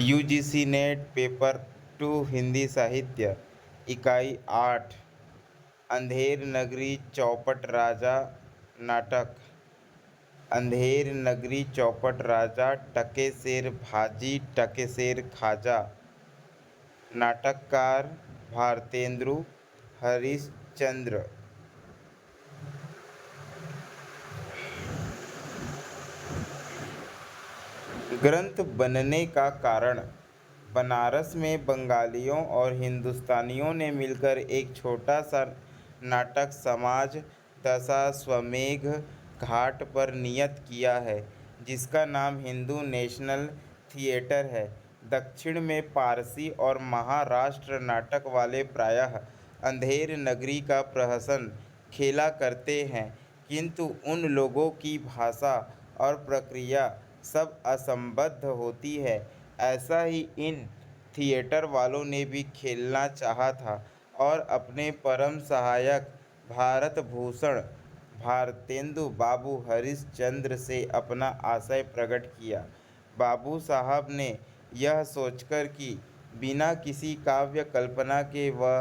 UGC net paper 2 Hindi साहित्य इकाई 8 अंधेर नगरी चौपट राजा नाटक। अंधेर नगरी चौपट राजा टके शेर भाजी टके शेर खाजा। नाटककार भारतेंदु हरिश्चंद्र। ग्रंथ बनने का कारण। बनारस में बंगालियों और हिंदुस्तानियों ने मिलकर एक छोटा सा नाटक समाज दशाश्वमेध घाट पर नियत किया है, जिसका नाम हिंदू नेशनल थिएटर है। दक्षिण में पारसी और महाराष्ट्र नाटक वाले प्रायः अंधेर नगरी का प्रहसन खेला करते हैं, किंतु उन लोगों की भाषा और प्रक्रिया सब असंबद्ध होती है। ऐसा ही इन थिएटर वालों ने भी खेलना चाहा था और अपने परम सहायक भारत भूषण भारतेंदु बाबू हरिश्चंद्र से अपना आशय प्रकट किया। बाबू साहब ने यह सोचकर कि बिना किसी काव्य कल्पना के व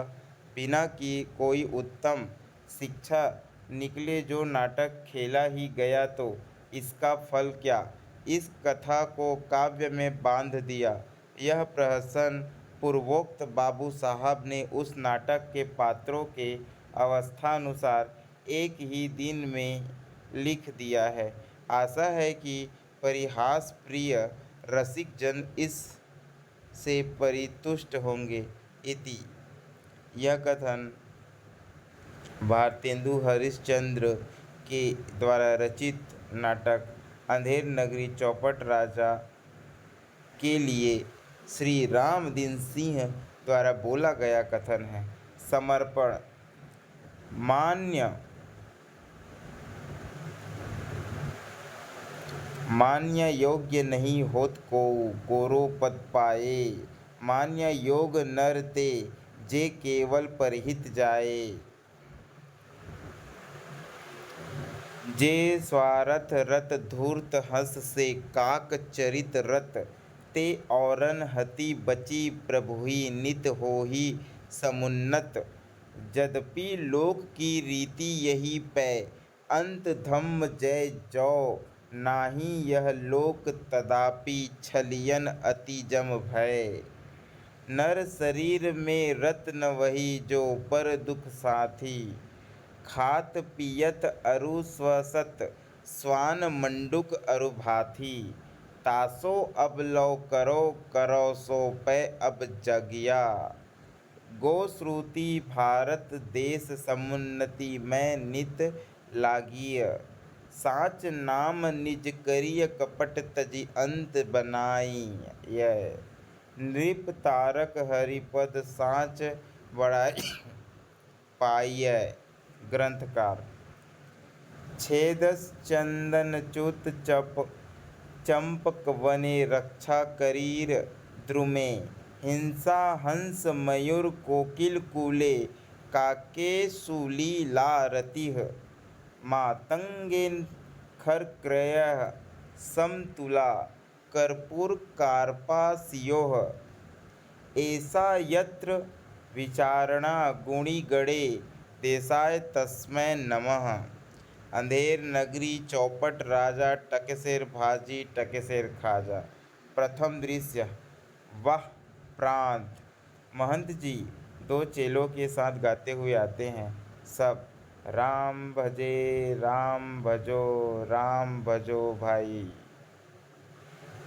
बिना की कोई उत्तम शिक्षा निकले जो नाटक खेला ही गया तो इसका फल क्या, इस कथा को काव्य में बांध दिया। यह प्रहसन पूर्वोक्त बाबू साहब ने उस नाटक के पात्रों के अवस्थानुसार एक ही दिन में लिख दिया है। आशा है कि परिहास प्रिय रसिक जन इस से परितुष्ट होंगे। इति यह कथन भारतेंदु हरिश्चंद्र के द्वारा रचित नाटक अंधेर नगरी चौपट राजा के लिए श्री रामदीन सिंह द्वारा बोला गया कथन है। समर्पण। मान्य योग्य नहीं होत को गोरो पद पाए। मान्य योग नर ते जे केवल परहित जाए। जे स्वार्थ रत धूर्त हंस से काक चरित रत। ते औरन हति बची प्रभुहि नित होहि समुन्नत। यद्यपि लोक की रीति यही पै अंत धम्म जय जौ नाही यह लोक तदापि छलियन अति जम भय। नर शरीर में रत न वही जो पर दुख साथी। खात पियत अरु स्वसत स्वान मंडूक अरु भाथी। तासो अब लो करो करो सो पै अब जगिया। गोश्रुति भारत देश समुन्नति में नित लागिय। साच नाम निज करिय कपट तजि अंत बनाई। नृप तारक हरिपद साच बड़ाई पाइय। ग्रंथकार छेदस चंदनच्युत चंपक वने रक्षा करीर द्रुमे। हिंसा हंस मयूर कोकिल कूले काके सुलीला रतिः। मातंगे खर क्रयः समतुला कर्पूर कार्पा सियोः। ऐसा यत्र विचारणा गुणी गणे देसाय तस्मै नमः। अंधेर नगरी चौपट राजा टकेशेर भाजी टकेशेर खाजा। प्रथम दृश्य। वाह प्रांत। महंत जी दो चेलों के साथ गाते हुए आते हैं। सब राम भजो भाई।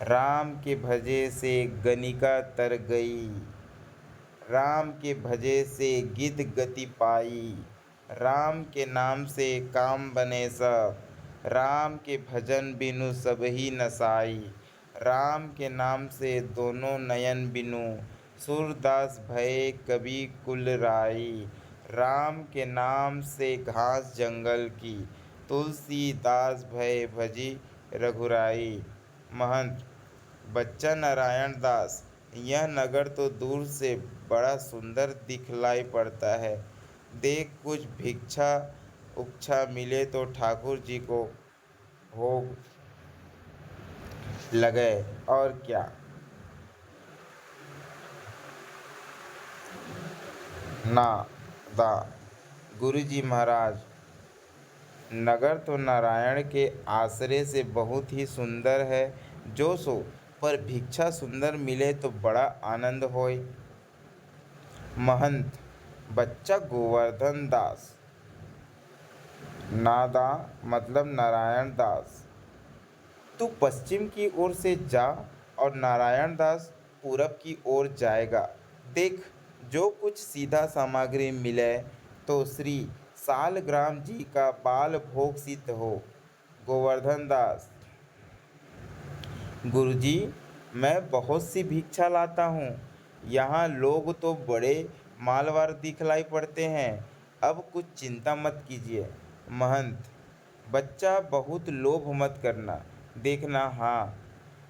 राम के भजे से गनिका तर गई। राम के भजे से गिद्ध गति पाई। राम के नाम से काम बने सब। राम के भजन बिनु सबही नसाई। राम के नाम से दोनों नयन बिनु सूरदास भये कवि कुल राई। राम के नाम से घास जंगल की तुलसीदास भये भजी रघुराई। महंत बच्चा नारायण दास, यह नगर तो दूर से बड़ा सुंदर दिखलाई पड़ता है। देख कुछ भिक्षा उक्षा मिले तो ठाकुर जी को भोग लगे और क्या। नादा। गुरुजी महाराज, नगर तो नारायण के आश्रय से बहुत ही सुंदर है, जो सो पर भिक्षा सुंदर मिले तो बड़ा आनंद होय। महंत, बच्चा गोवर्धन दास। नादा मतलब नारायण दास। तू पश्चिम की ओर से जा और नारायण दास पूरब की ओर जाएगा। देख, जो कुछ सीधा सामग्री मिले तो श्री सालग्राम जी का बाल भोग सिद्ध हो। गोवर्धन दास, गुरुजी, मैं बहुत सी भिक्षा लाता हूँ। यहाँ लोग तो बड़े मालवार दिखलाई पड़ते हैं। अब कुछ चिंता मत कीजिए। महंत, बच्चा बहुत लोभ मत करना। देखना, हाँ,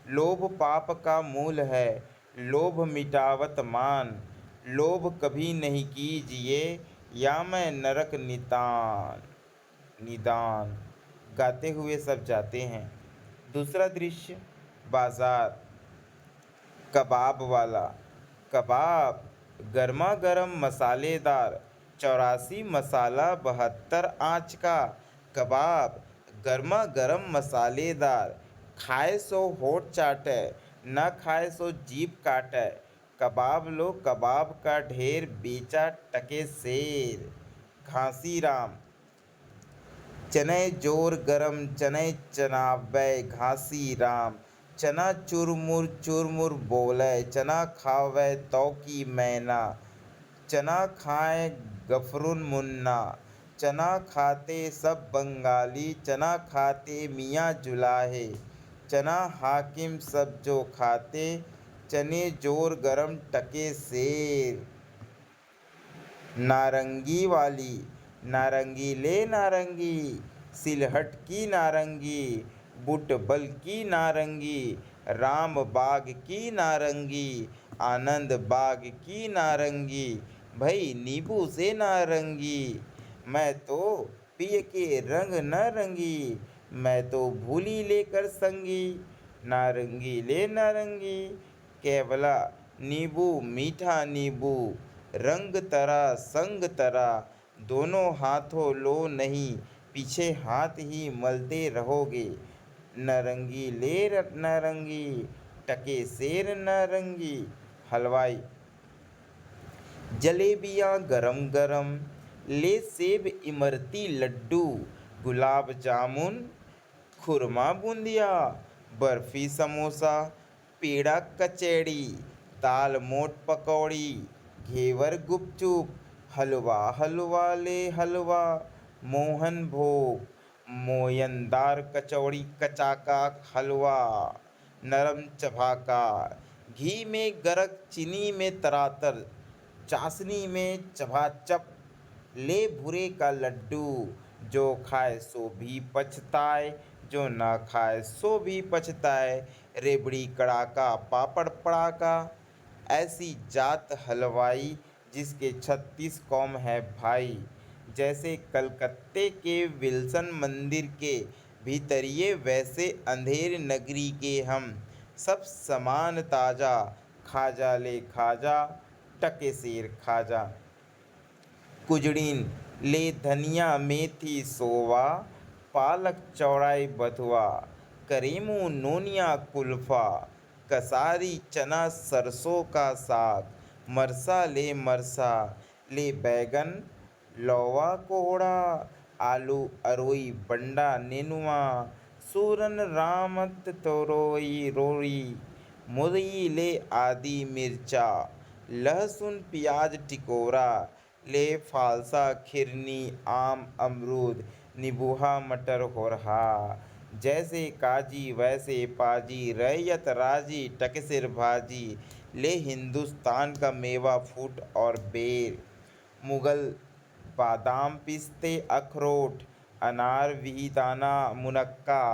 लोभ पाप का मूल है। लोभ मिटावत मान। लोभ कभी नहीं कीजिए, या मैं नरक निदान निदान। गाते हुए सब जाते हैं। दूसरा दृश्य, बाजार। कबाब वाला। कबाब गर्मा गर्म मसालेदार, 84 मसाला 72 आँच का। कबाब गर्मा गर्म मसालेदार, खाए सो होठ चाटे, न खाए सो जीभ काटे। कबाब लो कबाब का ढेर, बेचा टके सेर। घासी राम, चने जोर गरम चने चनावे घासी राम। चना चुरमुर बोले, चना खावे तो की मैना। चना खाए गफरुन मुन्ना, चना खाते सब बंगाली। चना खाते मियाँ जुलाहे, चना हाकिम सब जो खाते। चने जोर गरम टके सेर। नारंगी वाली। नारंगी ले नारंगी, सिलहट की नारंगी, बुटबल की नारंगी, राम बाग की नारंगी, आनंद बाग की नारंगी। भई नींबू से नारंगी, मैं तो पिय के रंग न रंगी। मैं तो भूली लेकर संगी, नारंगी ले नारंगी। केवला नींबू मीठा नींबू, रंग तरा संग तरा। दोनों हाथों लो नहीं, पीछे हाथ ही मलते रहोगे। नारंगी ले नारंगी, टके सेर नारंगी। हलवाई, जलेबियाँ गरम गरम, ले सेब इमरती लड्डू, गुलाब जामुन, खुरमा बूंदिया, बर्फी समोसा, पेड़ा कचौड़ी, दाल मोठ पकौड़ी, घेवर गुपचुप, हलवा हलवा ले हलवा, मोहन भोग, मोयनदार कचौड़ी कचाका हलवा, नरम चबाका, घी में गरक चीनी में तरातर, चाशनी में चबाचप। ले भूरे का लड्डू, जो खाए सो भी पछताए, जो ना खाए सो भी पछताए। रेबड़ी कड़ाका पापड़ पड़ाका, ऐसी जात हलवाई जिसके 36 कौम है भाई। जैसे कलकत्ते के विल्सन मंदिर के भीतरिए, वैसे अंधेर नगरी के हम। सब समान ताजा, खाजा ले खाजा, टके सेर खाजा। कुजड़ीन, ले धनिया मेथी सोवा, पालक चौड़ाई बथुआ, करेमू नोनिया कुल्फा, कसारी चना सरसों का साग, मरसा ले मरसा, ले बैगन लौवा कोहड़ा, आलू अरोई बंडा नेनुआ, सूरन रामत तोरोई रोई, मुरई ले आदि मिर्चा, लहसुन प्याज टिकोरा, ले फालसा खिरनी आम अमरूद, निबूहा मटर होरहा। जैसे काजी वैसे पाजी, रैयत राजी टकसिर भाजी। ले हिंदुस्तान का मेवा फूट और बेर, मुगल बादाम पिस्ते अखरोट, अनार विहिदाना मुनक्का,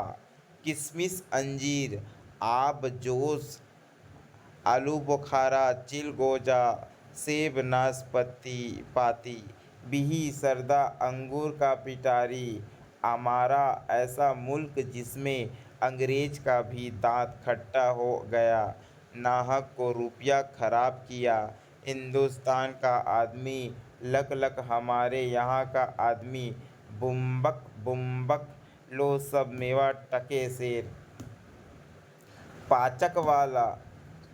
किशमिश अंजीर, आब जोश, आलू बुखारा चिलगोजा, सेब नाशपाती पाती, बिही सरदा अंगूर का पिटारी। हमारा ऐसा मुल्क जिसमें अंग्रेज का भी दांत खट्टा हो गया, नाहक को रुपया खराब किया। हिंदुस्तान का आदमी लक लक हमारे यहाँ का आदमी, बुम्बक बुम्बक लो सब मेवा टके शेर। पाचक वाला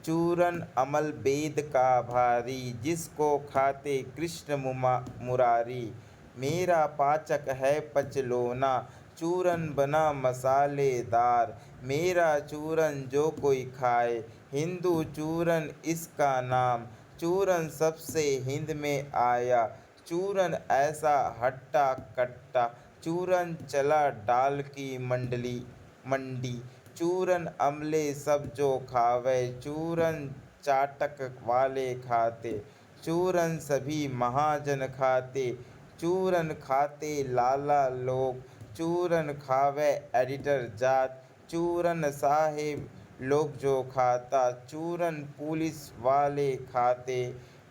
चूरन अमल वेद का भारी, जिसको खाते कृष्ण मुरारी। मेरा पाचक है पचलोना, चूरन बना मसालेदार। मेरा चूरन जो कोई खाए, हिंदू चूरन इसका नाम। चूरन सबसे हिंद में आया, चूरन ऐसा हट्टा कट्टा। चूरन चला डाल की मंडी, चूरन अमले सब जो खावे। चूरन चाटक वाले खाते, चूरन सभी महाजन खाते। चूरन खाते लाला लोग, चूरन खावे एडिटर जात। चूरन साहेब लोग जो खाता, चूरन पुलिस वाले खाते।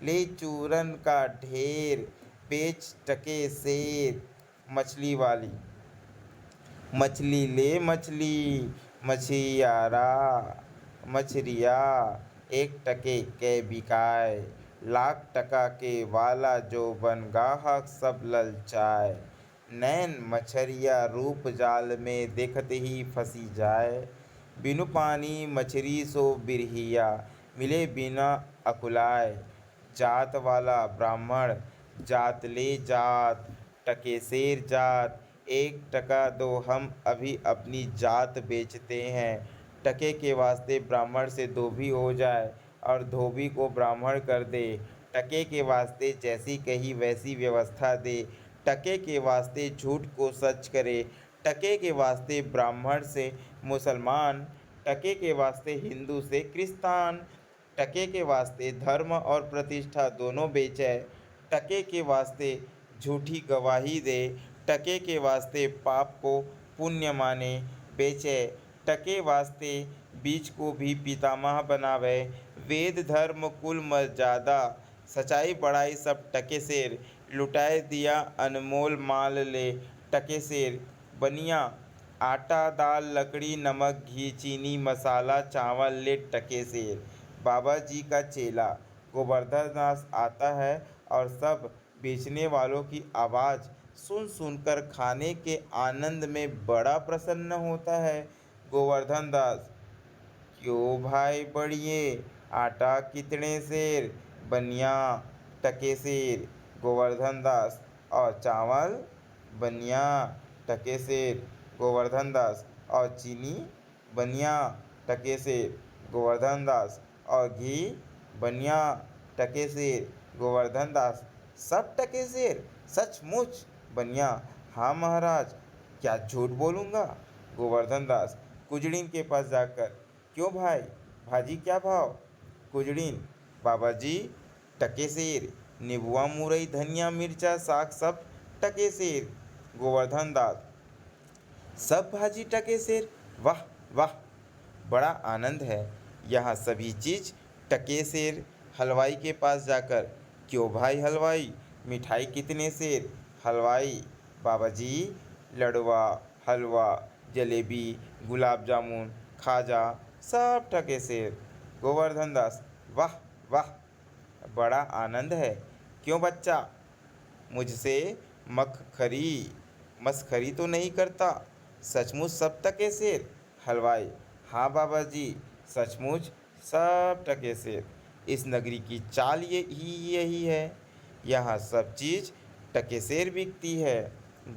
ले चूरन का ढेर, बेच टके शेर। मछली वाली, मछली ले मछली, मछियारा मछरिया, 1 टके के बिकाय। लाख टका के वाला जो बन गाहक सब ललचाए। नैन मछरिया रूप जाल में देखत ही फंसी जाए। बिनु पानी मछरी सो बिरहिया, मिले बिना अकुलाय। जात वाला ब्राह्मण, जात ले जात, टके शेर जात। 1 टका दो, हम अभी अपनी जात बेचते हैं। टके के वास्ते ब्राह्मण से धोबी हो जाए और धोबी को ब्राह्मण कर दे। टके के वास्ते जैसी कही वैसी व्यवस्था दे। टके के वास्ते झूठ को सच करे। टके के वास्ते ब्राह्मण से मुसलमान, टके के वास्ते हिंदू से क्रिस्तान। टके के वास्ते धर्म और प्रतिष्ठा दोनों बेचे। टके के वास्ते झूठी गवाही दे। टके के वास्ते पाप को पुण्य माने बेचे। टके वास्ते बीज को भी पितामह बनावे। वेद धर्म कुल मर्यादा, सच्चाई बड़ाई सब टके शेर। लुटाए दिया अनमोल माल ले, टके शेर। बनिया आटा दाल लकड़ी नमक घी चीनी मसाला चावल ले, टके शेर। बाबा जी का चेला गोवर्धन दास आता है और सब बेचने वालों की आवाज़ सुन सुनकर खाने के आनंद में बड़ा प्रसन्न होता है। गोवर्धन दास, क्यों भाई बढ़िए, आटा कितने शेर? बनिया, टके शेर। गोवर्धन दास, और चावल? बनिया, टके शेर। गोवर्धन दास, और चीनी? बनिया, टके शेर। गोवर्धन दास, और घी? बनिया, टके शेर। गोवर्धन दास, सब टके शेर? सचमुच? बनिया, हाँ महाराज, क्या झूठ बोलूँगा। गोवर्धन दास कुजड़ीन के पास जाकर, क्यों भाई, भाजी क्या भाव? कुजड़ीन, बाबा जी टके शेर। नीबुआ मुरई धनिया मिर्चा साग सब टके शेर। गोवर्धन दास, सब भाजी टके शेर? वाह वाह, बड़ा आनंद है, यहाँ सभी चीज़ टके शेर। हलवाई के पास जाकर, क्यों भाई हलवाई, मिठाई कितने शेर? हलवाई, बाबा जी लड़वा हलवा जलेबी गुलाब जामुन खाजा सब टके शेर। गोवर्धन दास, वाह वाह, बड़ा आनंद है, क्यों बच्चा, मुझसे मस्खरी तो नहीं करता? सचमुच सब टके शेर? हलवाई, हाँ बाबा जी, सचमुच सब टके शेर। इस नगरी की चाल यही है, यहाँ सब चीज़ टके शेर बिकती है।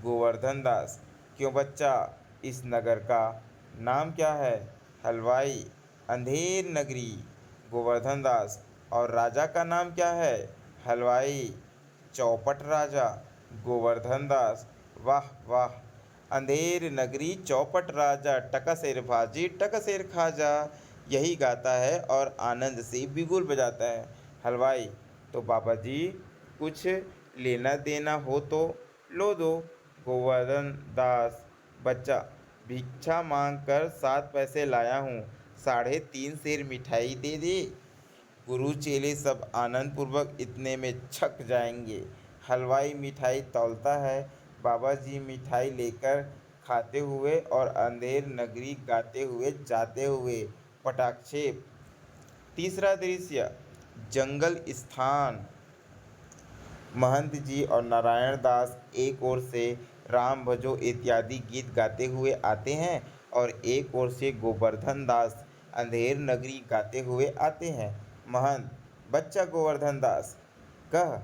गोवर्धन दास, क्यों बच्चा, इस नगर का नाम क्या है? हलवाई, अंधेर नगरी। गोवर्धन दास, और राजा का नाम क्या है? हलवाई, चौपट राजा। गोवर्धन दास, वाह वाह, अंधेर नगरी चौपट राजा, टकसेर भाजी टकसेर खाजा, यही गाता है और आनंद से बिगुल बजाता है। हलवाई, तो बाबा जी कुछ लेना देना हो तो लो दो। गोवर्धन दास, बच्चा भिक्षा मांग कर 7 पैसे लाया हूँ, 3.5 सेर मिठाई दे दे। गुरु चेले सब आनंद पूर्वक इतने में छक जाएंगे। हलवाई मिठाई तौलता है, बाबा जी मिठाई लेकर खाते हुए और अंधेर नगरी गाते हुए जाते हुए पटाक्षेप। तीसरा दृश्य, जंगल स्थान। महंत जी और नारायण दास एक ओर से राम भजो इत्यादि गीत गाते हुए आते हैं और एक ओर से गोवर्धन दास अंधेर नगरी गाते हुए आते हैं। महंत, बच्चा गोवर्धन दास, कह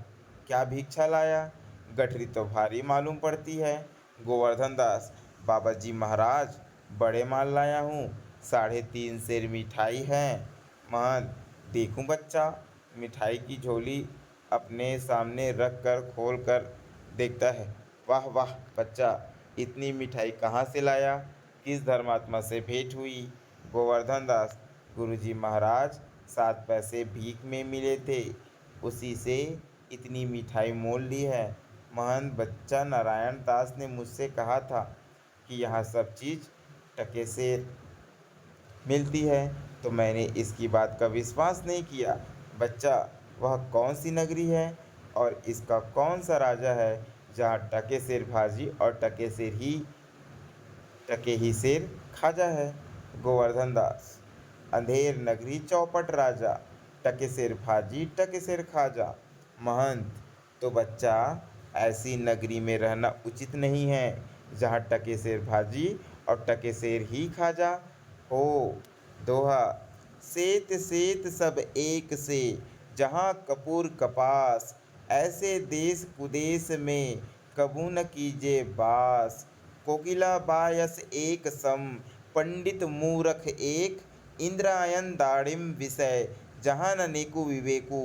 क्या भिक्षा लाया? गठरी तो भारी मालूम पड़ती है। गोवर्धन दास, बाबा जी महाराज, बड़े माल लाया हूँ, 3.5 सेर मिठाई है। महंत, देखूं बच्चा। मिठाई की झोली अपने सामने रख कर खोल कर देखता है। वाह वाह बच्चा, इतनी मिठाई कहाँ से लाया? किस धर्मात्मा से भेंट हुई? गोवर्धन दास, गुरुजी महाराज, 7 पैसे भीख में मिले थे, उसी से इतनी मिठाई मोल ली है। महंत, बच्चा नारायण दास ने मुझसे कहा था कि यहाँ सब चीज़ टके से मिलती है, तो मैंने इसकी बात का विश्वास नहीं किया। बच्चा, वह कौन सी नगरी है और इसका कौन सा राजा है जहाँ टके सेर भाजी और टके ही सेर खाजा है? गोवर्धन दास, अंधेर नगरी चौपट राजा, टके सेर भाजी टके सेर खाजा। महंत, तो बच्चा ऐसी नगरी में रहना उचित नहीं है जहाँ टके सेर भाजी और टके सेर ही खाजा हो। दोहा, सेत सेत सब एक से, जहाँ कपूर कपास, ऐसे देश कुदेश में कबू न कीजे बास। कोकिला बायस एक सम, पंडित मूरख एक, इंद्रायन दाड़िम विषय, जहाँ न नेकु विवेकु।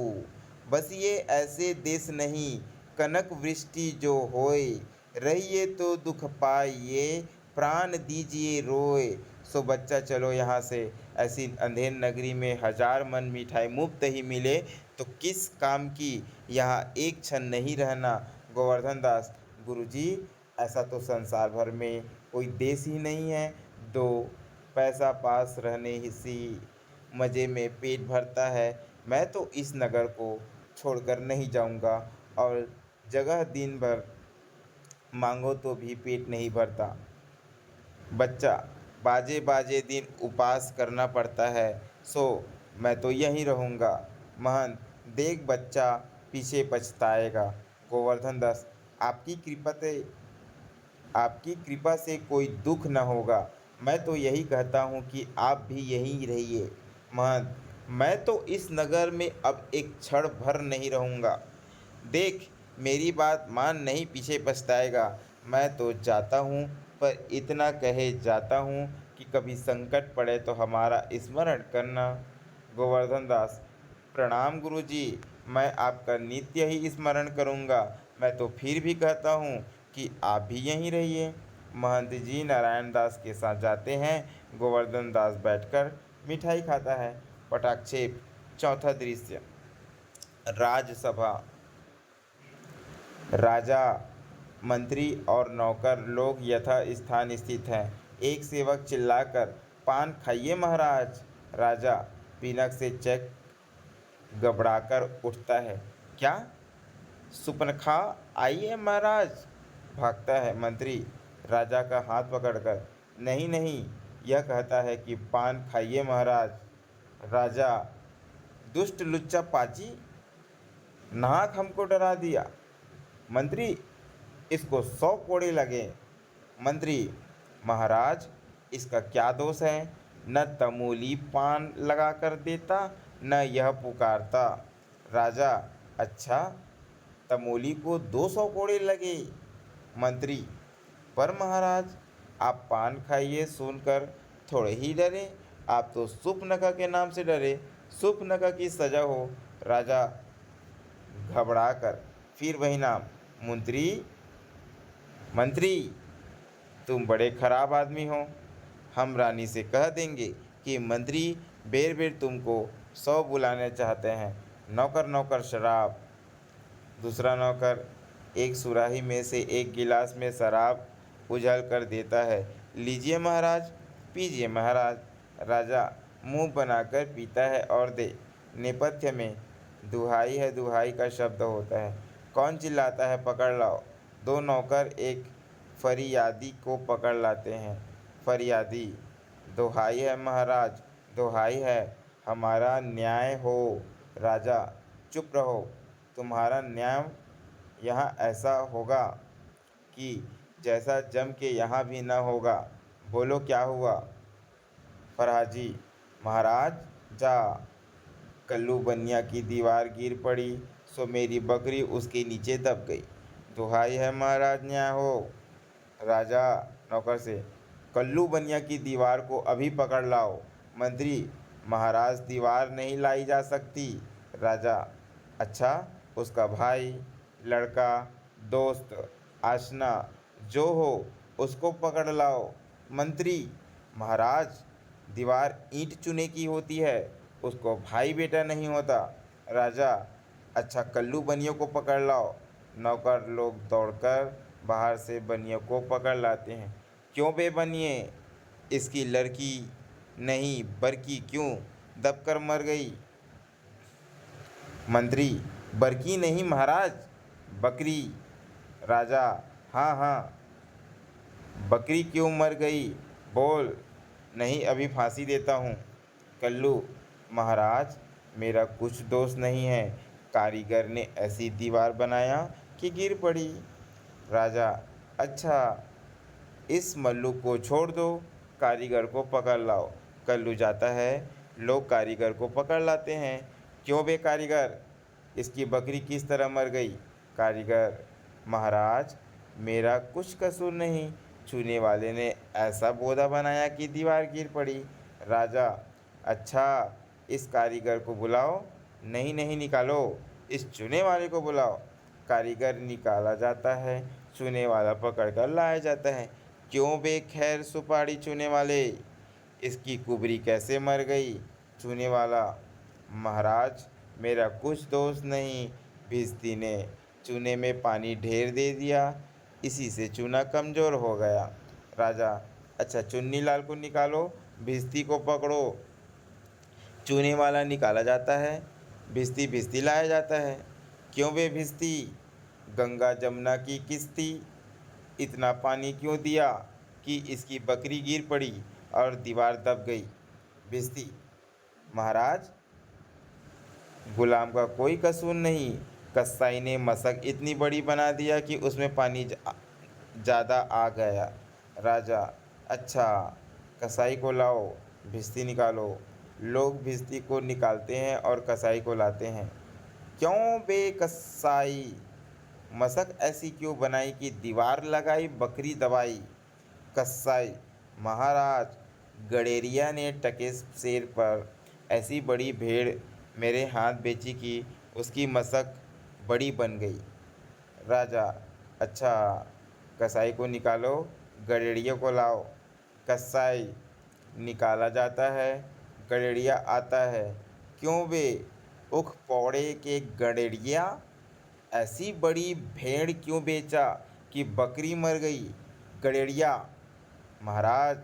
बस ये ऐसे देश नहीं, कनक वृष्टि जो होए, रहिए तो दुख पाइए, प्राण दीजिए रोए। सो बच्चा चलो यहाँ से। ऐसी अंधेर नगरी में 1000 मन मिठाई मुफ्त ही मिले तो किस काम की, यहाँ एक क्षण नहीं रहना। गोवर्धन दास, गुरुजी, ऐसा तो संसार भर में कोई देश ही नहीं है, 2 पैसा पास रहने ही सी मज़े में पेट भरता है। मैं तो इस नगर को छोड़कर नहीं जाऊंगा, और जगह दिन भर मांगो तो भी पेट नहीं भरता। बच्चा, बाजे बाजे दिन उपास करना पड़ता है, सो मैं तो यहीं रहूँगा। महंत, देख बच्चा पीछे पछताएगा। गोवर्धन दास, आपकी कृपा से कोई दुख न होगा। मैं तो यही कहता हूँ कि आप भी यहीं रहिए। महंत, मैं तो इस नगर में अब एक क्षण भर नहीं रहूँगा। देख, मेरी बात मान, नहीं पीछे पछताएगा। मैं तो जाता हूँ, पर इतना कहे जाता हूँ कि कभी संकट पड़े तो हमारा स्मरण करना। गोवर्धन दास, प्रणाम गुरुजी, मैं आपका नित्य ही स्मरण करूँगा। मैं तो फिर भी कहता हूँ कि आप भी यहीं रहिए। महंत जी नारायण दास के साथ जाते हैं। गोवर्धन दास बैठकर मिठाई खाता है। पटाक्षेप, चौथा दृश्य, राजसभा। राजा, मंत्री और नौकर लोग यथा स्थान स्थित हैं। एक सेवक चिल्लाकर, पान खाइए महाराज। राजा पीनक से चेक घबराकर उठता है। क्या? सुपनखा आइए महाराज। भागता है मंत्री राजा का हाथ पकड़कर। नहीं नहीं, यह कहता है कि पान खाइए महाराज। राजा, दुष्ट लुच्चा पाजी, नाहक हमको डरा दिया। मंत्री, इसको 100 कोड़े लगे। मंत्री, महाराज, इसका क्या दोष है? न तमूली पान लगा कर देता, न यह पुकारता। राजा, अच्छा, तमोली को 200 कोड़े लगे। मंत्री, पर महाराज, आप पान खाइए सुनकर थोड़े ही डरे, आप तो सुपनखा के नाम से डरे। सुपनखा की सजा हो। राजा घबरा कर फिर वही नाम। मंत्री, मंत्री, तुम बड़े खराब आदमी हो। हम रानी से कह देंगे कि मंत्री बेर बेर तुमको 100 बुलाने चाहते हैं। नौकर नौकर शराब। दूसरा नौकर एक सुराही में से एक गिलास में शराब उझल कर देता है। लीजिए महाराज, पीजिए महाराज। राजा मुंह बनाकर पीता है और दे। नेपथ्य में दुहाई है दुहाई का शब्द होता है। कौन चिल्लाता है, पकड़ लाओ। 2 नौकर एक फरियादी को पकड़ लाते हैं। फरियादी, दुहाई है महाराज, दुहाई है, हमारा न्याय हो। राजा, चुप रहो, तुम्हारा न्याय यहाँ ऐसा होगा कि जैसा जम के यहाँ भी न होगा। बोलो क्या हुआ? फराजी, महाराज जा। कल्लू बनिया की दीवार गिर पड़ी सो मेरी बकरी उसके नीचे दब गई। दुहाई है महाराज, न्याय हो। राजा नौकर से, कल्लू बनिया की दीवार को अभी पकड़ लाओ। मंत्री, महाराज दीवार नहीं लाई जा सकती। राजा, अच्छा, उसका भाई, लड़का, दोस्त, आशना जो हो उसको पकड़ लाओ। मंत्री, महाराज दीवार ईंट चूने की होती है, उसको भाई बेटा नहीं होता। राजा, अच्छा, कल्लू बनियों को पकड़ लाओ। नौकर लोग दौड़कर बाहर से बनियों को पकड़ लाते हैं। क्यों बे बनिए, इसकी लड़की नहीं बरकी क्यों दबकर मर गई? मंत्री, बरकी नहीं महाराज, बकरी। राजा, हाँ हाँ, बकरी क्यों मर गई बोल, नहीं अभी फांसी देता हूँ। कल्लू, महाराज मेरा कुछ दोष नहीं है, कारीगर ने ऐसी दीवार बनाया कि गिर पड़ी। राजा, अच्छा, इस मल्लू को छोड़ दो, कारीगर को पकड़ लाओ। कल्लू जाता है, लोग कारीगर को पकड़ लाते हैं। क्यों बे कारीगर, इसकी बकरी किस तरह मर गई? कारीगर, महाराज मेरा कुछ कसूर नहीं, छूने वाले ने ऐसा बोदा बनाया कि दीवार गिर पड़ी। राजा, अच्छा, इस कारीगर को बुलाओ। नहीं नहीं, निकालो, इस चूने वाले को बुलाओ। कारीगर निकाला जाता है, चूने वाला पकड़ कर लाया जाता है। क्यों बे खैर सुपारी चूने वाले, इसकी कुबरी कैसे मर गई? चूने वाला, महाराज मेरा कुछ दोष नहीं, भिस्ती ने चूने में पानी ढेर दे दिया, इसी से चूना कमज़ोर हो गया। राजा, अच्छा, चुन्नी लाल को निकालो, भिस्ती को पकड़ो। चूने वाला निकाला जाता है, भिस्ती भिस्ती लाया जाता है। क्यों बे भिस्ती, गंगा जमुना की किश्ती, इतना पानी क्यों दिया कि इसकी बकरी गिर पड़ी और दीवार दब गई? भिस्ती, महाराज गुलाम का कोई कसूर नहीं, कसाई ने मशक इतनी बड़ी बना दिया कि उसमें पानी ज़्यादा आ गया। राजा, अच्छा, कसाई को लाओ, भिस्ती निकालो। लोग भिस्ती को निकालते हैं और कसाई को लाते हैं। क्यों बे कसाई, मशक ऐसी क्यों बनाई कि दीवार लगाई बकरी दबाई? कसाई, महाराज गडेरिया ने टके शेर पर ऐसी बड़ी भेड़ मेरे हाथ बेची कि उसकी मशक बड़ी बन गई। राजा, अच्छा, कसाई को निकालो, गडेरिया को लाओ। कसाई निकाला जाता है, गडेरिया आता है। क्यों बे उख पौड़े के गडेरिया, ऐसी बड़ी भेड़ क्यों बेचा कि बकरी मर गई? गडेरिया, महाराज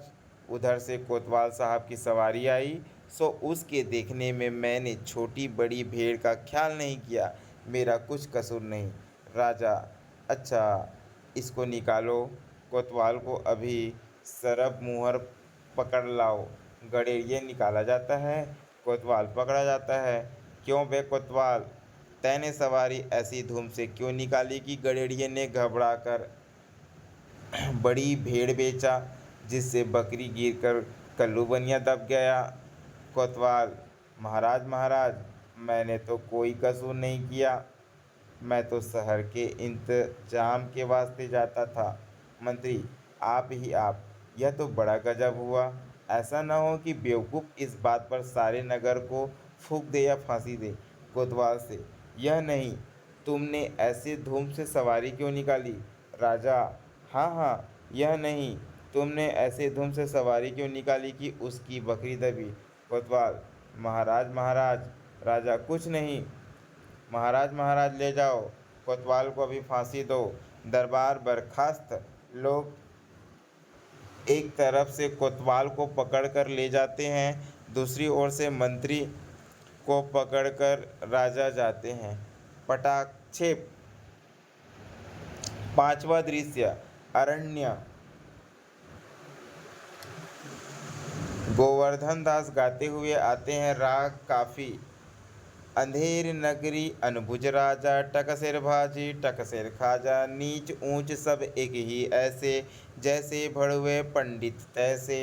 उधर से कोतवाल साहब की सवारी आई सो उसके देखने में मैंने छोटी बड़ी भेड़ का ख्याल नहीं किया, मेरा कुछ कसूर नहीं। राजा, अच्छा, इसको निकालो, कोतवाल को अभी सरब मुहर पकड़ लाओ। गडेरिया निकाला जाता है, कोतवाल पकड़ा जाता है। क्यों बे कोतवाल, तैने सवारी ऐसी धूम से क्यों निकाली कि गडेरिया ने घबरा कर बड़ी भेड़ बेचा, जिससे बकरी गिरकर कल्लू बनिया दब गया? कोतवाल, महाराज महाराज मैंने तो कोई कसूर नहीं किया, मैं तो शहर के इंतजाम के वास्ते जाता था। मंत्री, आप ही आप, यह तो बड़ा गजब हुआ। ऐसा न हो कि बेवकूफ़ इस बात पर सारे नगर को फूंक दे या फांसी दे। कोतवाल से, यह नहीं, तुमने ऐसे धूम से सवारी क्यों निकाली? राजा, हाँ हाँ, यह नहीं, तुमने ऐसे धूम से सवारी क्यों निकाली कि उसकी बकरी दबी? कोतवाल, महाराज महाराज। राजा, कुछ नहीं, महाराज महाराज ले जाओ, कोतवाल को अभी फांसी दो। दरबार बर्खास्त, लोग एक तरफ से कोतवाल को पकड़कर ले जाते हैं, दूसरी ओर से मंत्री को पकड़कर राजा जाते हैं। पटाक्षेप। पांचवा दृश्य, अरण्य। गोवर्धन दास गाते हुए आते हैं, राग काफी। अंधेर नगरी अनबुझ राजा, टक सिर भाजी टक सिर खाजा। नीच ऊंच सब एक ही ऐसे, जैसे भड़ुए पंडित तैसे।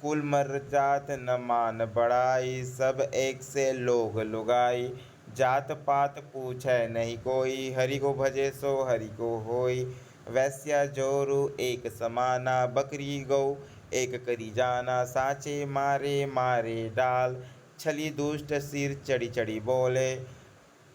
कुल मर जात न मान बढ़ाई, सब एक से लोग लुगाई। जात पात पूछे नहीं कोई, हरि को भजे सो हरि को होई। वैश्या जोरु एक समाना, बकरी गौ एक करी जाना। साचे मारे मारे डाल, छली दुष्ट सिर चढ़ी चढ़ी बोले।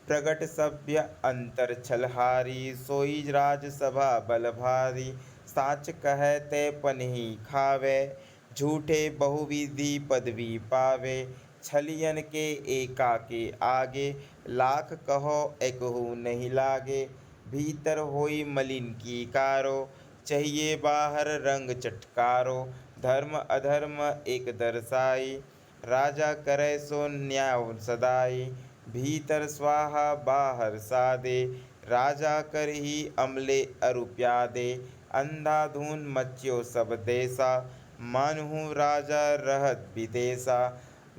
प्रगट सभ्य अंतर छलहारी, सोई राज सभा बल भारी। साच कहे ते पनहि खावे, झूठे बहुविधि पदवी पावे। छलियन के एका के आगे, लाख कहो एकहु नहीं लागे। भीतर होई मलिन की कारो, चाहिए बाहर रंग चटकारो। धर्म अधर्म एक दर्शाई, राजा करे सो न्याय सदाई। भीतर स्वाहा बाहर सादे, राजा कर ही अमले अरु प्यादे। अंधाधुन मच्यो सब देसा, मानहु राजा रहत विदेसा।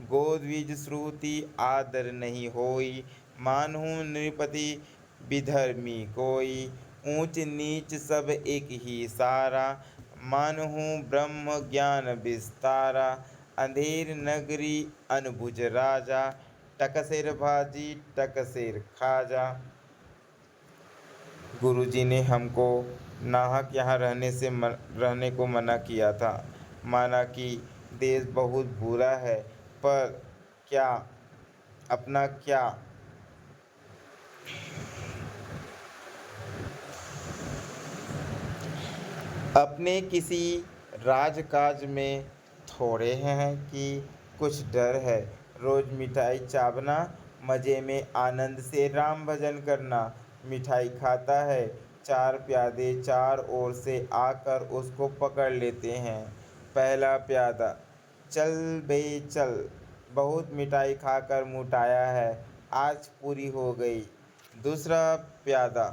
गोद्विज श्रुति आदर नहीं होई, मानहु नृपति विधर्मी कोई। ऊंच नीच सब एक ही सारा, मानहु ब्रह्म ज्ञान विस्तारा। अंधेर नगरी अनबुझ राजा, टक सिर भाजी टक सिर खाजा। गुरुजी ने हमको नाहक यहाँ रहने को मना किया था। माना कि देश बहुत बुरा है, पर क्या अपना क्या अपने किसी राजकाज में थोड़े हैं कि कुछ डर है। रोज मिठाई चावना, मज़े में आनंद से राम भजन करना। मिठाई खाता है, चार प्यादे चार ओर से आकर उसको पकड़ लेते हैं। पहला प्यादा, चल बे चल, बहुत मिठाई खाकर मोटाया है, आज पूरी हो गई। दूसरा प्यादा,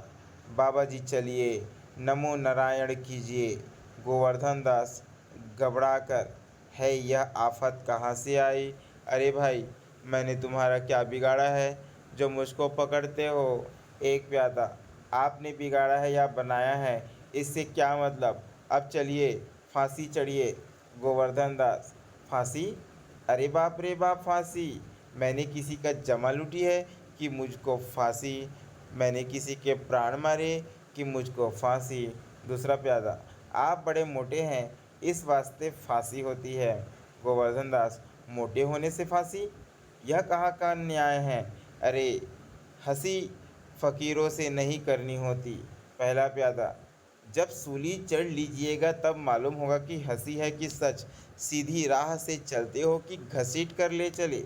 बाबा जी चलिए, नमो नारायण कीजिए। गोवर्धन दास घबराकर, है यह आफत कहाँ से आई? अरे भाई, मैंने तुम्हारा क्या बिगाड़ा है जो मुझको पकड़ते हो? एक प्यादा, आपने बिगाड़ा है या बनाया है, इससे क्या मतलब? अब चलिए, फांसी चढ़िए। गोवर्धन दास, फांसी? अरे बाप रे बाप, फांसी? मैंने किसी का जमा लूटी है कि मुझको फांसी? मैंने किसी के प्राण मारे कि मुझको फांसी? दूसरा प्यादा, आप बड़े मोटे हैं, इस वास्ते फांसी होती है। गोवर्धन दास, मोटे होने से फांसी? यह कहाँ का न्याय है? अरे, हंसी फकीरों से नहीं करनी होती। पहला प्यादा, जब सूली चढ़ लीजिएगा तब मालूम होगा कि हंसी है कि सच। सीधी राह से चलते हो कि घसीट कर ले चले?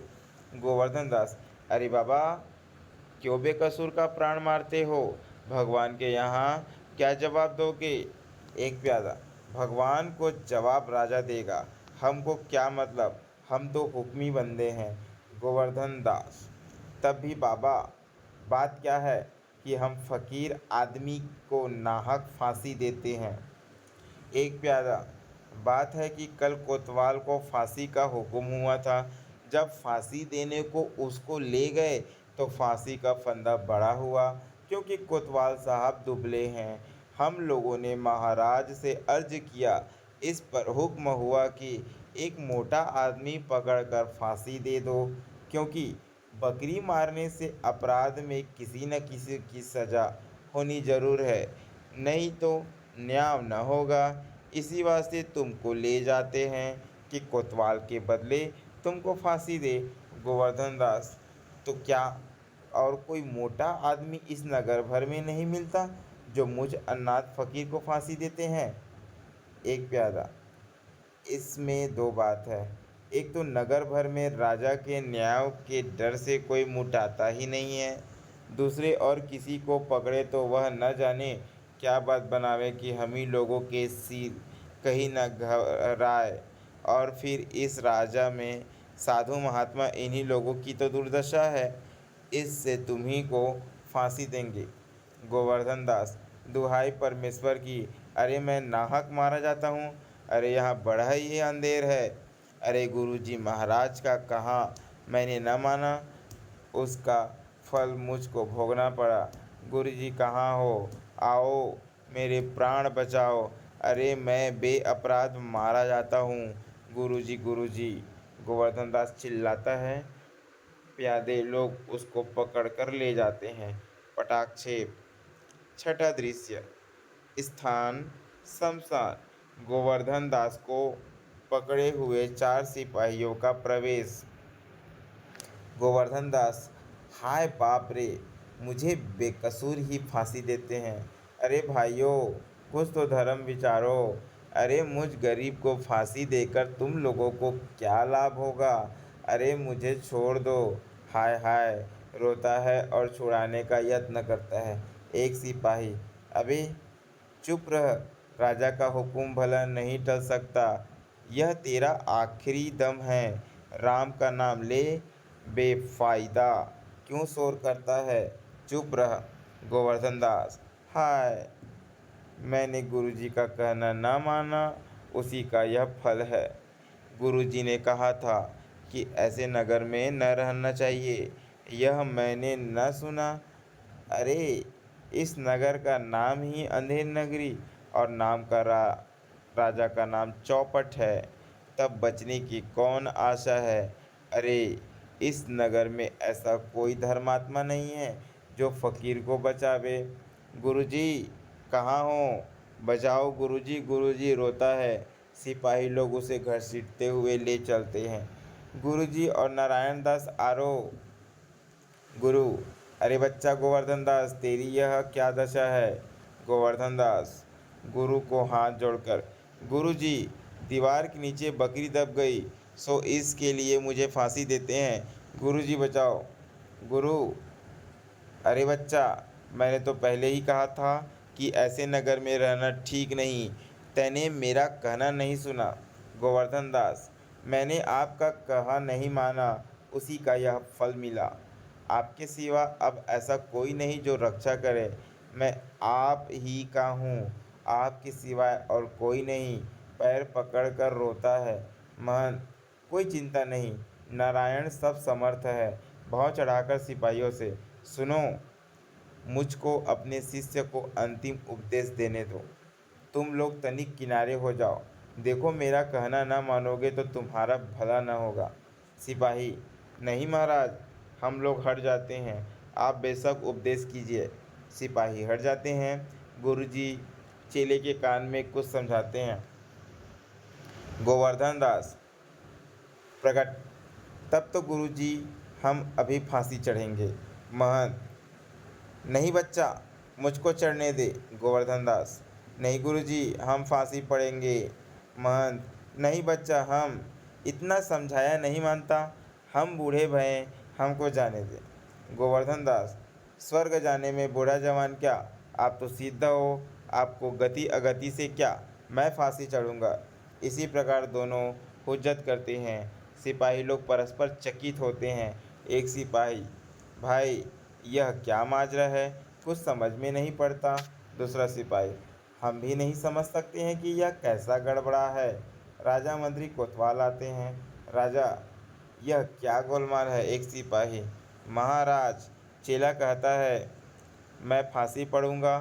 गोवर्धन दास, अरे बाबा, क्यों बेकसूर का प्राण मारते हो? भगवान के यहाँ क्या जवाब दोगे? एक प्यादा, भगवान को जवाब राजा देगा, हमको क्या मतलब, हम तो हुक्मी बंदे हैं। गोवर्धन दास, तब भी बाबा, बात क्या है कि हम फकीर आदमी को नाहक फांसी देते हैं? एक प्यादा, बात है कि कल कोतवाल को फांसी का हुक्म हुआ था। जब फांसी देने को उसको ले गए तो फांसी का फंदा बड़ा हुआ, क्योंकि कोतवाल साहब दुबले हैं। हम लोगों ने महाराज से अर्ज किया, इस पर हुक्म हुआ कि एक मोटा आदमी पकड़कर फांसी दे दो, क्योंकि बकरी मारने से अपराध में किसी न किसी की सज़ा होनी जरूर है, नहीं तो न्याय न होगा। इसी वास्ते तुमको ले जाते हैं कि कोतवाल के बदले तुमको फांसी दे। गोवर्धन दास, तो क्या और कोई मोटा आदमी इस नगर भर में नहीं मिलता जो मुझ अनाथ फकीर को फांसी देते हैं? एक प्यादा, इसमें दो बात है। एक तो नगर भर में राजा के न्याय के डर से कोई मुटाता ही नहीं है। दूसरे और किसी को पकड़े तो वह न जाने क्या बात बनावे कि हम ही लोगों के सिर कहीं न घबराए। और फिर इस राजा में साधु महात्मा इन्हीं लोगों की तो दुर्दशा है, इससे तुम्ही को फांसी देंगे। गोवर्धन दास, दुहाई परमेश्वर की, अरे मैं नाहक मारा जाता हूँ? अरे यहाँ बड़ा ही अंधेर है। अरे गुरुजी महाराज का कहा मैंने न माना, उसका फल मुझको भोगना पड़ा। गुरुजी कहाँ हो? आओ, मेरे प्राण बचाओ। अरे मैं बेअपराध मारा जाता हूँ। गुरुजी गुरुजी, गोवर्धन दास चिल्लाता है। प्यादे लोग उसको पकड़कर ले जाते हैं। पटाक्षेप। छठा दृश्य। स्थान शमशान। गोवर्धन दास को पकड़े हुए 4 सिपाहियों का प्रवेश। गोवर्धन दास, हाय बाप रे, मुझे बेकसूर ही फांसी देते हैं। अरे भाइयों, कुछ तो धर्म विचारो। अरे मुझ गरीब को फांसी देकर तुम लोगों को क्या लाभ होगा? अरे मुझे छोड़ दो। हाय हाय, रोता है और छुड़ाने का यत्न करता है एक सिपाही। अबे चुप रह, राजा का हुक्म भला नहीं टल सकता। यह तेरा आखिरी दम है। राम का नाम ले, बेफायदा क्यों शोर करता है? चुप रह। गोवर्धन दास, हाय, मैंने गुरुजी का कहना न माना, उसी का यह फल है। गुरुजी ने कहा था कि ऐसे नगर में न रहना चाहिए, यह मैंने न सुना। अरे इस नगर का नाम ही अंधेर नगरी और नाम का राजा का नाम चौपट है, तब बचने की कौन आशा है? अरे इस नगर में ऐसा कोई धर्मात्मा नहीं है जो फकीर को बचावे। गुरुजी कहाँ हो? बचाओ गुरुजी गुरुजी, रोता है। सिपाही लोग उसे घसीटते हुए ले चलते हैं। गुरुजी और नारायण दास आरो। गुरु, अरे बच्चा गोवर्धन दास, तेरी यह क्या दशा है? गोवर्धन दास गुरु को हाथ जोड़कर, गुरुजी, दीवार के नीचे बकरी दब गई, सो इसके लिए मुझे फांसी देते हैं। गुरुजी बचाओ। गुरु, अरे बच्चा, मैंने तो पहले ही कहा था कि ऐसे नगर में रहना ठीक नहीं। तैने मेरा कहना नहीं सुना। गोवर्धन दास, मैंने आपका कहा नहीं माना, उसी का यह फल मिला। आपके सिवा अब ऐसा कोई नहीं जो रक्षा करे। मैं आप ही का हूँ, आपके सिवाय और कोई नहीं। पैर पकड़कर रोता है। महंत, कोई चिंता नहीं, नारायण सब समर्थ है। भाव चढ़ाकर सिपाहियों से, सुनो, मुझको अपने शिष्य को अंतिम उपदेश देने दो। तुम लोग तनिक किनारे हो जाओ। देखो, मेरा कहना न मानोगे तो तुम्हारा भला न होगा। सिपाही, नहीं महाराज, हम लोग हट जाते हैं, आप बेशक उपदेश कीजिए। सिपाही हट जाते हैं। गुरुजी चेले के कान में कुछ समझाते हैं। गोवर्धन दास प्रकट, तब तो गुरुजी हम अभी फांसी चढ़ेंगे। महंत, नहीं बच्चा, मुझको चढ़ने दे। गोवर्धन दास, नहीं गुरुजी, हम फांसी पड़ेंगे। महंत, नहीं बच्चा, हम इतना समझाया नहीं मानता। हम बूढ़े भये, हमको जाने दे। गोवर्धन दास, स्वर्ग जाने में बूढ़ा जवान क्या? आप तो सीधा हो, आपको गति अगति से क्या? मैं फांसी चढ़ूँगा। इसी प्रकार दोनों हुज्जत करते हैं। सिपाही लोग परस्पर चकित होते हैं। एक सिपाही, भाई यह क्या माजरा है, कुछ समझ में नहीं पड़ता। दूसरा सिपाही, हम भी नहीं समझ सकते हैं कि यह कैसा गड़बड़ा है। राजा मंत्री कोतवाल आते हैं। राजा, यह क्या गोलमाल है? एक सिपाही, महाराज, चेला कहता है मैं फांसी पढ़ूंगा,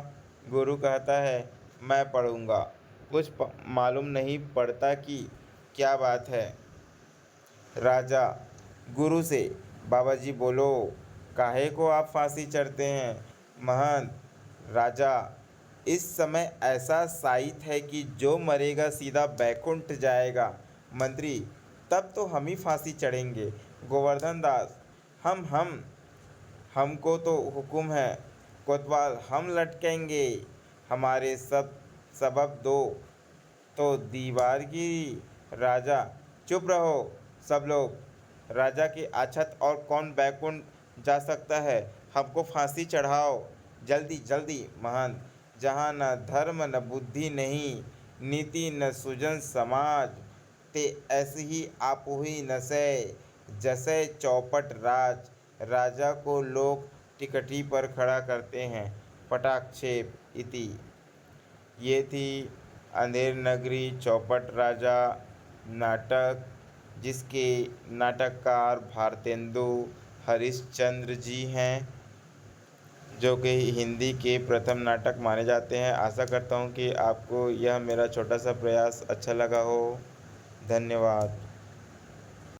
गुरु कहता है मैं पढ़ूंगा, कुछ मालूम नहीं पड़ता कि क्या बात है। राजा गुरु से, बाबा जी बोलो, काहे को आप फांसी चढ़ते हैं? महंत, राजा, इस समय ऐसा साइत है कि जो मरेगा सीधा बैकुंठ जाएगा। मंत्री, तब तो हम ही फांसी चढ़ेंगे। गोवर्धन दास, हम हमको तो हुक्म है। कोतवाल, हम लटकेंगे, हमारे सब सबब दो तो दीवार गिरी। राजा, चुप रहो सब लोग। राजा के अछत और कौन बैकुंठ जा सकता है? हमको फांसी चढ़ाओ जल्दी जल्दी। महंत, जहाँ न धर्म न बुद्धि नहीं, नीति न सुजन समाज, ते ऐसी ही आपुही नसै, जसै चौपट राज। राजा को लोग टिकटी पर खड़ा करते हैं। पटाक्षेप इति। ये थी अंधेर नगरी चौपट राजा नाटक, जिसके नाटककार भारतेंदु हरिश्चंद्र जी हैं। जो कि हिंदी के प्रथम नाटक माने जाते हैं। आशा करता हूँ कि आपको यह मेरा छोटा-सा प्रयास अच्छा लगा हो। धन्यवाद।